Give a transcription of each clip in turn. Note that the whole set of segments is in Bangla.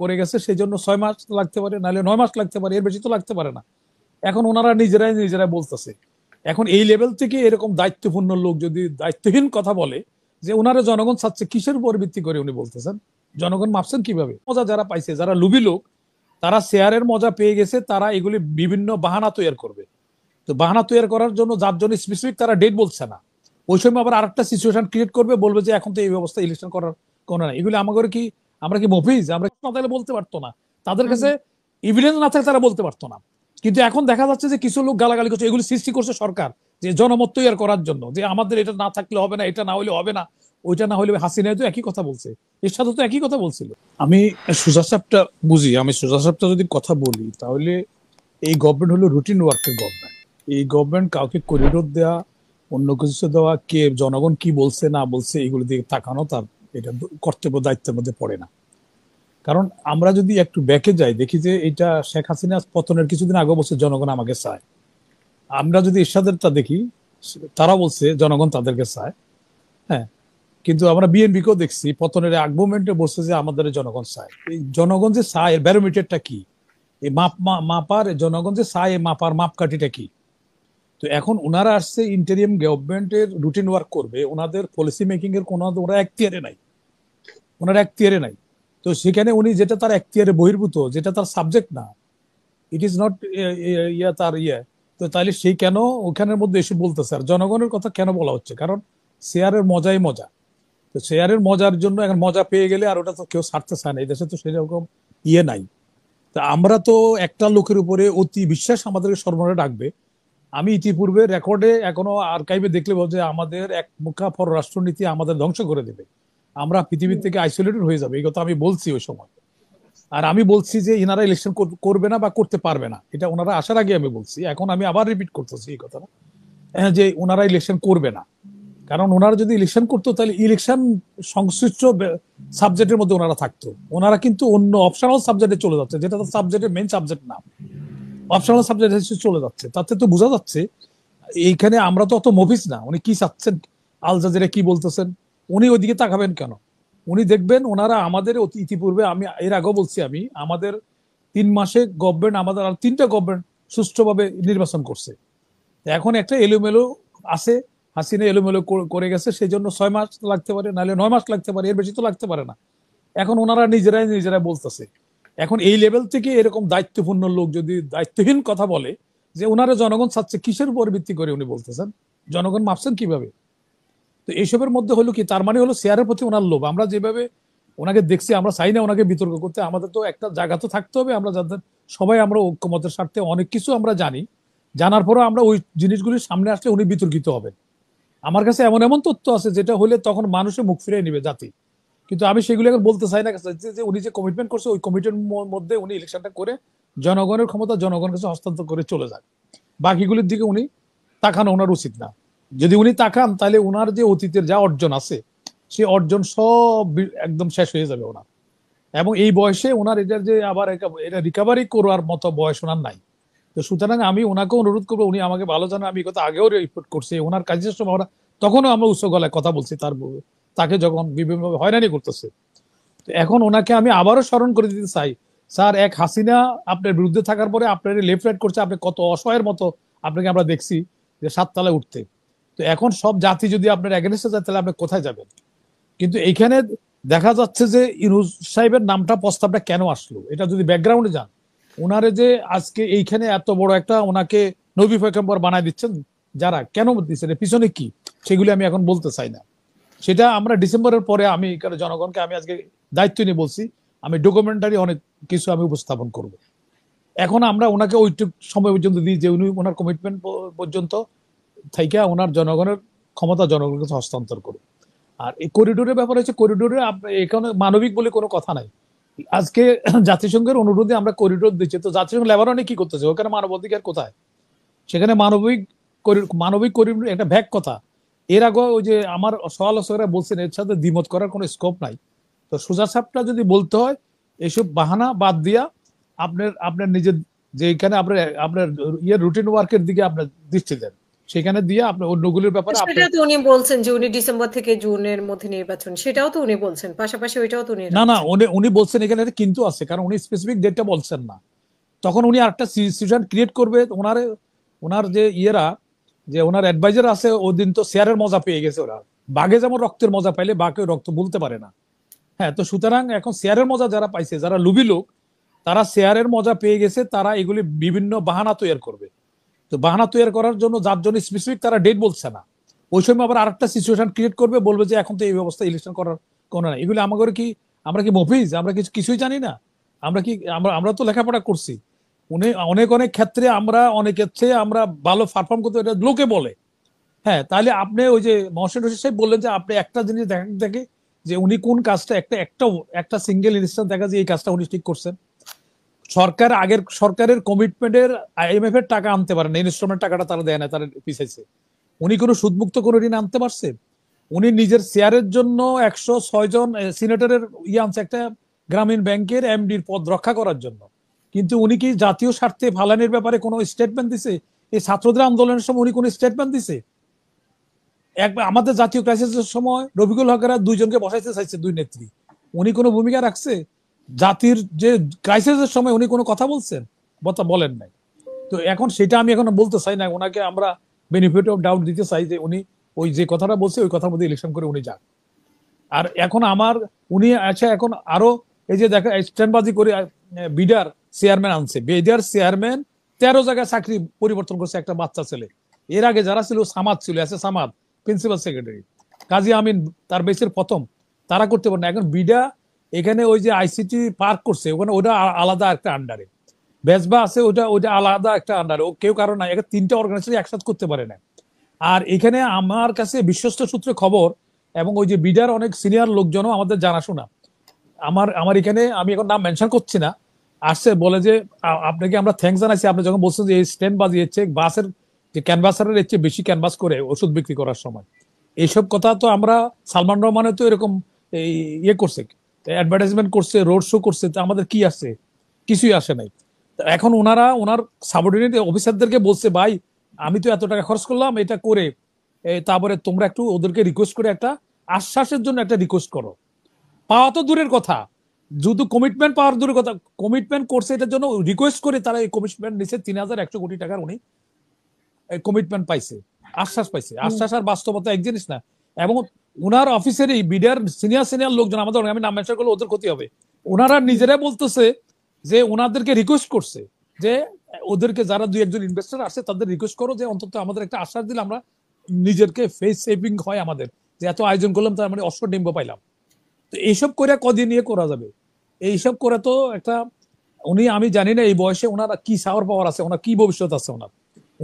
করে গেছে, সেই জন্য 6 মাস লাগতে পারে, নাহলে 9 মাস লাগতে পারে, এর বেশি তো লাগতে পারে না। এখন ওনারা নিজেরাই বলতেছে। এখন এই লেভেল থেকে এরকম দায়িত্বপূর্ণ লোক যদি দায়িত্বহীন কথা বলে যে ওনারা জনগণ চাচ্ছে, কিসের উপর ভিত্তি করে উনি বলতেছেন? জনগণ মাপছেন কিভাবে? মজা যারা পাইছে, যারা লুবি লোক, তারা শেয়ারের মজা পেয়ে গেছে, তারা এগুলি বিভিন্ন বাহানা তৈরি করবে। তো বাহানা তৈরি করার জন্য, যার জন্য স্পেসিফিক তারা ডেট বলছে না, ওই সময় আবার আরেকটা সিচুয়েশন ক্রিয়েট করবে, বলবে যে এখন তো এই ব্যবস্থা ইলেকশন করার কোনো না। এগুলি আমাদের কি, আমরা কি মফিজ? আমরা না তাহলে বলতে পারতো না, তাদের কাছে এভিডেন্স না থাকে তারা বলতে পারতো না। কিন্তু এখন দেখা যাচ্ছে যে কিছু লোক গালাগালি করছে, এগুলি সৃষ্টি করছে সরকার, যে জনমত তৈরি করার জন্য, যে আমাদের এটা না থাকলে হবে না, এটা না হলে হবে না, ওইটা না হলে। হাসিনা তো একই কথা বলছে, এর সাথে তো একই কথা বলছিল। আমি সোজা সাপটা বুঝি, আমি সোজা সাপটা যদি কথা বলি, তাহলে এই গভর্নমেন্ট হলো রুটিন ওয়ার্কের গভর্নমেন্ট। এই গভর্নমেন্ট কাউকে করিডোর দেওয়া, অন্য কিছু দেওয়া, কে জনগণ কি বলছে না বলছে এগুলো দিকে তাকানো তার এটা কর্তব্য দায়িত্বের মধ্যে পড়ে না। কারণ আমরা যদি একটু ব্যাকে যাই, দেখি যে এটা শেখ হাসিনা পতনের কিছুদিন আগে বলছে জনগণ আমাকে চায়। আমরা যদি এরশাদেরটা দেখি, তারা বলছে জনগণ তাদেরকে চায়। হ্যাঁ, কিন্তু আমরা বিএনপিকেও দেখছি পতনের আগ মুভমেন্টে বলছে যে আমাদের জনগণ চায়। এই জনগণ যে চায়, এর ব্যারোমিটারটা কি? এই মাপার জনগণ যে চায়, মাপার মাপকাঠিটা কি? তো এখন ওনারা আসছে ইন্টারিয়াম গভর্নমেন্টের রুটিন ওয়ার্ক করবে, ওনাদের পলিসি মেকিং এর কোনো ওরা এখতিয়ারে নাই, ওনার এখতিয়ারে নাই। তো সেখানে উনি যেটা তার এখতিয়ারে বহির্ভূত, যেটা তার সাবজেক্ট না, ইট ইজ নট তার তো তাহলে সেই কেন ওখানের মধ্যে এসে বলতেছে? আর জনগণের কথা কেন বলা হচ্ছে? কারণ শেয়ারের মজাই মজা। তো শেয়ারের মজার জন্য এখন মজা পেয়ে গেলে আর ওটা তো কেউ ছাড়তে চায় না, এই দেশে তো সেরকম নাই। তা আমরা তো একটা লোকের উপরে অতি বিশ্বাস আমাদেরকে সর্বনাশে ডাকবে। আমি ইতিপূর্বে রেকর্ডে এখনো আর্কাইভে দেখলে বলছে আমাদের এক মুখা পররাষ্ট্রনীতি আমাদের ধ্বংস করে দেবে, আমরা পৃথিবীর থেকে আইসোলেটেড হয়ে যাবে, এই কথা আমি বলছি ওই সময়। আর আমি বলছি যে ইনারা ইলেকশন করবে না বা করতে পারবে না, এটা ওনারা আসার আগে আমি বলছি। এখন আমি আবার রিপিট করতেছি এই কথাটা, যে ওনারা ইলেকশন করবে না। কারণ ওনারা যদি ইলেকশন করতো, তাহলে ইলেকশন সংশ্লিষ্ট সাবজেক্টের মধ্যে ওনারা থাকতো। ওনারা কিন্তু অন্য অপশনাল সাবজেক্টে চলে যাচ্ছে, যেটা তার সাবজেক্টের মেইন সাবজেক্ট না, অপশনাল সাবজেক্ট চলে যাচ্ছে। তাতে তো বোঝা যাচ্ছে এইখানে আমরা তো অত মফিস না। উনি কি চাচ্ছেন, আল জাজিরা কি বলতেছেন, উনি ওইদিকে তাকাবেন কেন? উনি দেখবেন ওনারা আমাদের ইতিপূর্বে, আমি এর আগেও বলছি, আমি আমাদের 3 মাসে গভর্নমেন্ট, আমাদের আর 3টা গভর্নমেন্ট সুষ্ঠুভাবে নির্বাচন করছে। এখন একটা এলোমেলো আছে, হাসিনা এলোমেলো করে গেছে, সেই জন্য 6 মাস লাগতে পারে, নাহলে 9 মাস লাগতে পারে, এর বেশি তো লাগতে পারে না। এখন ওনারা নিজেরাই বলতেছে। এখন এই লেভেল থেকে এরকম দায়িত্বপূর্ণ লোক যদি দায়িত্বহীন কথা বলে যে ওনারা জনগণ চাচ্ছে, কিসের উপর ভিত্তি করে উনি বলতেছেন? জনগণ মাপছেন কিভাবে? তো এইসবের মধ্যে হলো কি, তার মানে হলো শেয়ারের প্রতি ওনার লোভ। আমরা যেভাবে ওনাকে দেখছি, আমরা চাই না ওনাকে বিতর্ক করতে, আমাদের তো একটা জায়গা তো থাকতে হবে, আমরা যাদের সবাই আমরা ঐক্যমতের স্বার্থে অনেক কিছু আমরা জানি, জানার পরও আমরা ওই জিনিসগুলির সামনে আসলে উনি বিতর্কিত হবেন। আমার কাছে এমন এমন তথ্য আছে যেটা হলে তখন মানুষের মুখ ফিরিয়ে নিবে জাতি। কিন্তু আমি সেগুলো এখন বলতে চাই না, যে উনি যে কমিটমেন্ট করছে, ওই কমিটির মধ্যে উনি ইলেকশনটা করে জনগণের ক্ষমতা জনগণের কাছে হস্তান্তর করে চলে যান। বাকিগুলির দিকে উনি তাকানো ওনার উচিত না। যদি উনি তাকান, তাহলে ওনার যে অতীতের যা অর্জন আছে, সে অর্জন সব একদম শেষ হয়ে যাবে ওনার। এবং এই বয়সে ওনার এটার যে আবার এটা রিকভারি করার মতো বয়স ওনার নাই। তো সুতরাং আমি ওনাকে অনুরোধ করবো, উনি আমাকে ভালো জানেন, আমি কথা আগেও রিপোর্ট করছি, ওনার কাজের সময় আমরা তখনও আমরা উচ্চ গলায় কথা বলছি তাকে যখন বিভিন্নভাবে হয়রানি করতেছে। তো এখন ওনাকে আমি আবারও স্মরণ করে দিতে চাই, স্যার, এক হাসিনা আপনার বিরুদ্ধে থাকার পরে আপনার লেফট রাইট করছে, আপনি কত অসহায়ের মতো আপনাকে আমরা দেখছি যে 7 তলায় উঠতে। তো এখন সব জাতি যদি আপনার এগেনস্টে যায়, তাহলে আপনি কোথায় যাবেন? কিন্তু এইখানে দেখা যাচ্ছে যে ইউনূস সাহেবের নামটা, প্রস্তাবটা কেন আসলো, এটা যদি ব্যাকগ্রাউন্ডে যান, ওনারে যে আজকে এইখানে এত বড় একটা ওনাকে নবী পয়গম্বর বানায় দিচ্ছেন, যারা কেন দিচ্ছেন, পিছনে কি, সেগুলি আমি এখন বলতে চাই না। সেটা আমরা ডিসেম্বরের পরে, আমি জনগণকে আমি আজকে দায়িত্ব নিয়ে বলছি, আমি ডকুমেন্টারি অনেক কিছু আমি উপস্থাপন করব। এখন আমরা ওনাকে ওইটুক সময় পর্যন্ত দিই যে উনি ওনার কমিটমেন্ট পর্যন্ত থেকে ওনার জনগণের ক্ষমতা জনগণের কাছে হস্তান্তর করুন। আর এই করিডোরের ব্যাপার হচ্ছে, করিডোরে এখানে মানবিক বলে কোনো কথা নাই। আজকে জাতিসংঘের অনুরোধে আমরা করিডোর দিচ্ছি, তো জাতিসংঘ লেবাননে কি করতেছে? ওখানে মানবাধিকার কোথায়? সেখানে মানবিক করিডোর একটা ভ্যাগ কথা। এর আগে ওই যে আমার সমালোচকরা বলছেন, এর সাথে দ্বিমত করার কোনো স্কোপ নাই। তো সোজা সাপটা যদি বলতে হয়, এইসব বাহানা বাদ দিয়া আপনার নিজের যে এখানে আপনার রুটিন ওয়ার্কের দিকে আপনার দৃষ্টি দেন, সেখানে দিয়ে আপনি অন্যগুলোর ব্যাপারে আপনি সেটা তো উনি বলছেন যে উনি ডিসেম্বর থেকে জুনের মধ্যে নির্বাচন, সেটাও তো উনি বলছেন, পাশাপাশি ওইটাও তো উনি না না রাখছেন। উনি বলছেন এখানে একটা কিন্তু আছে, কারণ উনি স্পেসিফিক ডেটটা বলছেন না। তখন উনি আরেকটা সিচুয়েশন ক্রিয়েট করবে। ওনার যে ইয়েরা, যে ওনার অ্যাডভাইজার আছে, ওদিন তো শেয়ারের মজা পেয়ে গেছে ওরা। বাঘে যেমন রক্তের মজা পাইলে বাঘে রক্ত বলতে পারে না। হ্যাঁ, তো সুতরাং এখন শেয়ারের মজা যারা পাইছে, যারা লুবি লোক, তারা শেয়ারের মজা পেয়ে গেছে, তারা এগুলি বিভিন্ন বাহানা তৈরি করবে। তো বাহানা তৈরি করার জন্য যার জন্য স্পেসিফিক তারা ডেট বলছে না, ওই সময় আবার আরেকটা সিচুয়েশন ক্রিয়েট করবে, বলবে যে এখন তো এই ব্যবস্থা ইলেকশন করার কোনো না। এগুলি আমাদের কি, আমরা কি মফিজ? আমরা কিছুই জানি না? আমরা কি, আমরা তো লেখাপড়া করছি। উনি অনেক অনেক ক্ষেত্রে আমরা অনেকের চেয়ে আমরা ভালো পারফর্ম করতে, এটা লোকে বলে। হ্যাঁ, তাহলে আপনি ওই যে মহসিন রশিদ সাহেব বললেন যে আপনি একটা জিনিস দেখে যে উনি কোন কাজটা, একটা সিঙ্গেল ইনস্ট্যান্স দেখা যায় এই কাজটা উনি ঠিক করছেন। আগের সরকারের কমিটমেন্টের আইএমএফ এর টাকা আনতে পারেন, ইনস্টলমেন্ট টাকাটা তারা দেয় না, তারা পিছাইছে। উনি কোনো সুদমুক্ত কোনো ঋণ আনতে পারছে? উনি নিজের শেয়ারের জন্য 106 জন সিনেটরের আনছে একটা গ্রামীণ ব্যাংকের এমডির পদ রক্ষা করার জন্য। কিন্তু উনি কি জাতীয় স্বার্থে ফালানির ব্যাপারে কোনো স্টেটমেন্ট দিছে? এই ছাত্রদের আন্দোলনের সময় উনি কোনো স্টেটমেন্ট দিছে? একবার আমাদের জাতীয় ক্রাইসিসের সময় রফিকুল হকেরা দুইজনকে বসাইতে চাইছে, দুই নেত্রী, উনি কোনো ভূমিকা রাখছে? জাতির যে ক্রাইসিসের সময় উনি কোনো কথা বলছেন? বলেন নাই। তো এখন সেটা আমি এখন বলতে চাই না, ওনাকে আমরা বেনিফিট অফ ডাউট দিতে চাই যে উনি ওই যে কথাটা বলছে ওই কথার মধ্যে ইলেকশন করে উনি যান। আর এখন উনি আচ্ছা এখন আরো এই যে দেখা স্ট্যান্ডবাজি করে বিডার চেয়ারম্যান আনছে, বিডার চেয়ারম্যান 13 জায়গায় চাকরি পরিবর্তন করছে একটা বাচ্চা ছেলে। এর আগে যারা ছিল, সামাদ ছিল, সামাদ প্রিন্সিপাল সেক্রেটারি, কাজী আমিন তার বেসের প্রথম, তারা করতে পারে না। এখন বিডা এখানে ওই যে আইসিটি পার্ক করছে, ওখানে ওটা আলাদা একটা আন্ডারে, বেজবা আছে ওটা আলাদা একটা আন্ডারে, ও কেউ কারণ না, এখানে 3টা অর্গানাইজেশন একসাথে করতে পারে না। আর এখানে আমার কাছে বিশ্বস্ত সূত্রে খবর, এবং ওই যে বিডার অনেক সিনিয়র লোকজনও আমাদের জানাশোনা, আমার এখানে, আমি এখন নাম মেনশন করছি না, আসছে বলে যে আপনাকে আমরা থ্যাংকস জানাইছি, আপনি যখন বলছেন যে এই স্ট্যান্ড বাজিয়েছে বাসের যে ক্যানভাসারের চেয়ে বেশি ক্যানভাস করে ওষুধ বিক্রি করার সময়। এইসব কথা তো আমরা, সালমান রহমানের তো এরকম করছে, অ্যাডভার্টাইজমেন্ট করছে, রোড শো করছে, তো আমাদের কি আসে? কিছুই আসে নাই। এখন ওনার সাবঅর্ডিনেট অফিসারদেরকে বলছে, ভাই আমি তো এত টাকা খরচ করলাম এটা করে, তারপরে তোমরা একটু ওদেরকে রিকোয়েস্ট করে একটা আশ্বাসের জন্য একটা রিকোয়েস্ট করো। পাওয়া তো দূরের কথা, যেহেতু কমিটমেন্ট পাওয়ার দূরের কথা, কমিটমেন্ট করছে এটার জন্য রিকোয়েস্ট করে তারা এই কমিটমেন্ট নিচ্ছে। 3100 কোটি টাকার উনি কমিটমেন্ট পাইছে, আশ্বাস পাইছে। আশ্বাস আর বাস্তবতা এক জিনিস না। এবং ওনার অফিসের এই বিডার সিনিয়র লোকজন, আমাদের আমি নাম মেনশন করলে ওদের ক্ষতি হবে, ওনারা নিজেরাই বলতেছে যে ওনাদেরকে রিকোয়েস্ট করছে যে ওদেরকে যারা দুই একজন ইনভেস্টর আসছে তাদের রিকোয়েস্ট করো যে অন্তত আমাদের একটা আশ্বাস দিলে আমরা নিজেরকে ফেস সেভিং হয় আমাদের, যে এত আয়োজন করলাম তার মানে অশ্বডিম্ব পাইলাম। তো এইসব করে কদিন নিয়ে করা যাবে? এইসব করে তো একটা, আমি জানি না এই বয়সে ওনারা কি সাওয়ার পাওয়ার আছে, ওনার কি ভবিষ্যৎ আছে ওনার,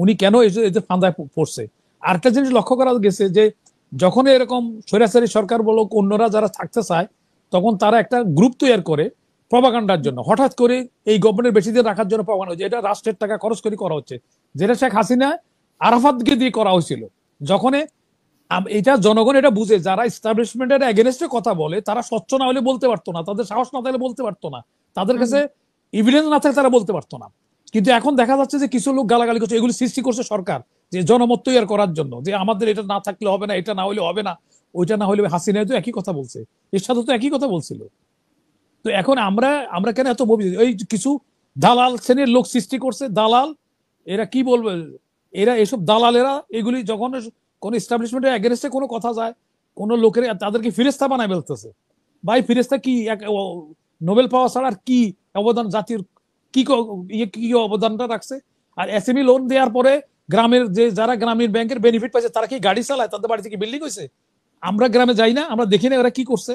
উনি কেন এদের ফান্দায় পড়ছে। আরেকটা জিনিস লক্ষ্য করা গেছে যে যখন এরকম স্বৈরাচারী সরকার বলো অন্যরা যারা থাকতে চায়, তখন তারা একটা গ্রুপ তৈরি করে প্রপাগান্ডার জন্য, হঠাৎ করে এই গভর্নমেন্ট বেশি দিন রাখার জন্য প্রপাগান্ডা হচ্ছে, এটা রাষ্ট্রের টাকা খরচ করে করা হচ্ছে, যেটা শেখ হাসিনা আরাফাতকে দিয়ে করা হয়েছিল। যখন এটা জনগণ এটা বুঝে, যারা এস্টাবলিশমেন্টের এগেনস্টে কথা বলে তারা স্বচ্ছ না হলে বলতে পারতো না, তাদের সাহস না থাকলে বলতে পারতো না, তাদের কাছে এভিডেন্স না থাকলে তারা বলতে পারতো না। কিন্তু এখন দেখা যাচ্ছে যে কিছু লোক গালাগালি করছে, এগুলি সৃষ্টি করছে সরকার, যে জনমত তৈরি করার জন্য, যে আমাদের এটা না থাকলে হবে না, এটা না হলে হবে না, ওইটা না হলে। হাসিনা তো একই কথা বলছে, এর সাথে তো একই কথা বলছিল। তো এখন আমরা কেন এত ওই কিছু দালাল শ্রেণীর লোক সৃষ্টি করছে, দালাল, এরা কি বলবে, এরা এসব দালালেরা এগুলি যখন কোন এস্টাবলিশমেন্টের এগেনস্টে কোনো কথা যায়, কোন লোকের তাদেরকে ফিরেস্তা বানায় ফেলতেছে। ভাই ফিরেস্তা কি নোবেল পাওয়া ছাড়া আর কি অবদান জাতির, কি কি অবদানটা রাখছে? আর এসএমই লোন দেওয়ার পরে গ্রামের যে যারা গ্রামীণ ব্যাংকের বেনিফিট পাইছে তারা কি গাড়ি চালায়, তাদের বাড়িতে কি বিল্ডিং হয়েছে? আমরা গ্রামে যাই না, আমরা দেখি না ওরা কি করছে?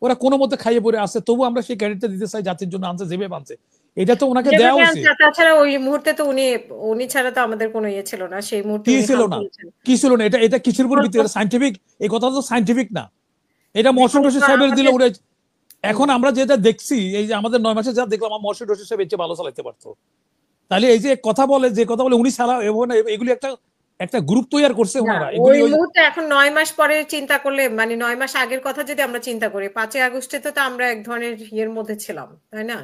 ওরা কোনো মতে খাইয়ে পড়ে আসছে, তবু আমরা সেই ক্রেডিটটা দিতে চাই জাতির জন্য আনছে, যেভাবে আনছে। এটা তো ওনাকে দেওয়া উচিত। তাছাড়া ওই মুহূর্তে তো উনি ছাড়া তো আমাদের কোনো ইয়ে ছিল না, সেই মুহূর্তে কি উনি ছিল হাল না, তুলেছেন। কি ছিল না, এটা কিসের উপর ভিত্তি? সাইন্টিফিক? এই কথা তো সাইন্টিফিক না, এটা মহসিন দেখুন রশিদ সাহেবের দিলে উড়ে। হুম। এখন আমরা যেটা দেখছি, এই যে আমাদের 9 মাসে যা দেখলাম, মহসিন রশিদ সাহেব এর চেয়ে ভালো চালাতে পারতো। তাহলে এই যে কথা বলে, যে কথা বলে উনি ছাড়া, এগুলি একটা একটা গ্রুপ তৈরি করছে না, ওনারা, ওই এগুলি ওই মুহূর্তে এখন 9 মাস পরে চিন্তা করলে, মানে 9 মাস আগের কথা যদি আমরা চিন্তা করি, 5ই আগস্টে তো আমরা এক ধরনের ইয়ের মধ্যে ছিলাম, তাই না?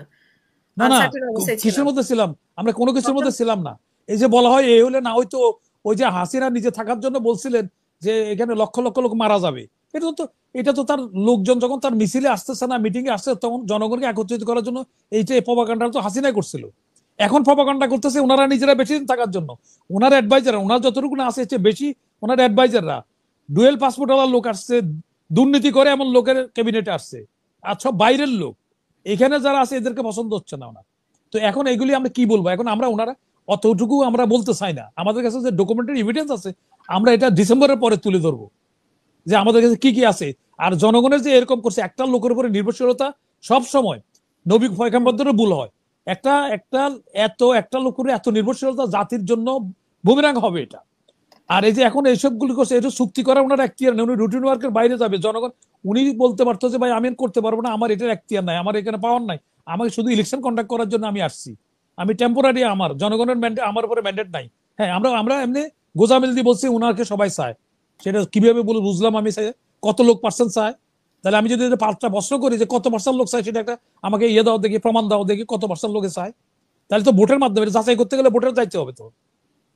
না না, আনসার্টেন অবস্থায় কিসের ছিলাম মধ্যে ছিলাম? আমরা কোনো কিছুর তখন। মধ্যে ছিলাম না। এই যে বলা হয় এই হলে না হয়তো, ওই যে হাসিনা নিজে থাকার জন্য বলছিলেন যে এখানে লক্ষ লক্ষ লোক মারা যাবে, এটা তো তার লোকজন যখন তার মিছিলে আসতেছে না, মিটিং এ আসছে, তখন জনগণকে একত্রিত করার জন্য এই প্রপাগান্ডা তো হাসিনাই করছিল। এখন প্রপাগান্ডা করতেছে ওনারা নিজেরা বেশি দিন থাকার জন্য। ওনার অ্যাডভাইজার, ওনার যতটুকু না আছে এর চেয়ে বেশি ওনার অ্যাডভাইজাররা ডুয়েল পাসপোর্ট ওয়ালা লোক আসছে, দুর্নীতি করে এমন লোকের ক্যাবিনেটে আসছে, আর সব বাইরের লোক। এখানে যারা আছে এদেরকে পছন্দ হচ্ছে না ওনার। তো এখন এগুলি আমরা কি বলবো? এখন আমরা ওনারা অতটুকু আমরা বলতে চাই না। আমাদের কাছে যে ডকুমেন্টারি এভিডেন্স আছে আমরা এটা ডিসেম্বরের পরে তুলে ধরবো যে আমাদের কাছে কি কি আছে। আর জনগণের যে এরকম করছে, একটা লোকের উপরে নির্ভরশীলতা সব সময় নবী পয়গম্বরদেরও ভুল হয়। একটা একটা একটা লোকের এত নির্ভরশীলতা জাতির জন্য বুমেরাং হবে এটা। আর এই যে এখন এইসবগুলি করছে, এটা চুক্তি করা ওনার এখতিয়ার নেই, উনি রুটিন ওয়ার্কের বাইরে যাবে। জনগণ, উনি বলতে পারতো যে ভাই আমি করতে পারবো না, আমার এটার এখতিয়ার নাই, আমার এখানে পাওয়ার নাই, আমাকে শুধু ইলেকশন কন্ডাক্ট করার জন্য আমি আসছি, আমি টেম্পোরারি, আমার জনগণের আমার উপরে ম্যান্ডেট নাই। হ্যাঁ, আমরা আমরা এমনি গোজামিল দিয়ে বলছি ওনাকে সবাই চায়, সেটা কিভাবে বলে বুঝলাম আমি, কত লোক পার্সেন্ট চায়? তাহলে আমি যদি পাঁচটা প্রশ্ন করি যে কত পার্সেন্ট লোক চায়, সেটা একটা আমাকে ইয়ে দাও দেখি, প্রমাণ দাও দেখি কত পার্সেন্ট লোকে চায়। তাহলে তো ভোটের মাধ্যমে যাচাই করতে গেলে ভোটের যাইতে হবে, তো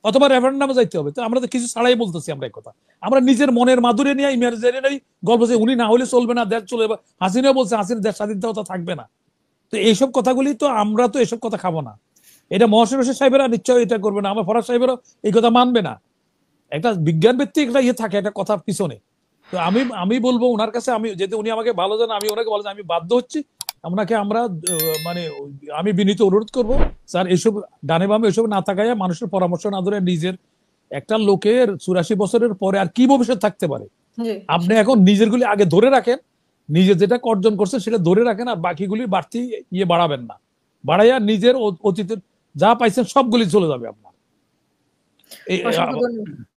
অথবা রেফারেন্ডামে যাইতে হবে। তো আমরা তো কিছু ছাড়াই বলতেছি আমরা এই কথা। আমরা নিজের মনের মাধুরী নিয়ে ইমাজিনারি গল্প যে উনি না হলে চলবে না, দেশ চলে, হাসিনাও বলছে হাসিনা দেশ স্বাধীনতা থাকবে না। তো এইসব কথাগুলি তো আমরা তো এসব কথা খাবো না। এটা মহাশয় সাহেবেরা নিশ্চয়ই এটা করবে না, আমার ফরাজ সাহেবেরও এই কথা মানবে না। একটা বিজ্ঞান ভিত্তিক একটা ইয়ে থাকে একটা কথার পিছনে। তো আমি আমি বলবো ওনার কাছে, আমি যেহেতু উনি আমাকে ভালো জানেন, আমি ওনাকে বলছি আমি বাধ্য হচ্ছি, আপনাকে আমরা মানে আমি বিনীত অনুরোধ করব স্যার, এইসব ডানে বামে এইসব না থাকায়, মানুষের পরামর্শ না ধরে, নিজের একটা লোকের 84 বছরের পরে আর কি ভবিষ্যৎ থাকতে পারে, আপনি এখন নিজের গুলি আগে ধরে রাখেন, নিজে যেটা অর্জন করছেন সেটা ধরে রাখেন, আর বাকিগুলি বাড়তি ইয়ে বাড়াবেন না। বাড়াইয়া নিজের অতীতের যা পাইছেন সবগুলি চলে যাবে আপনার।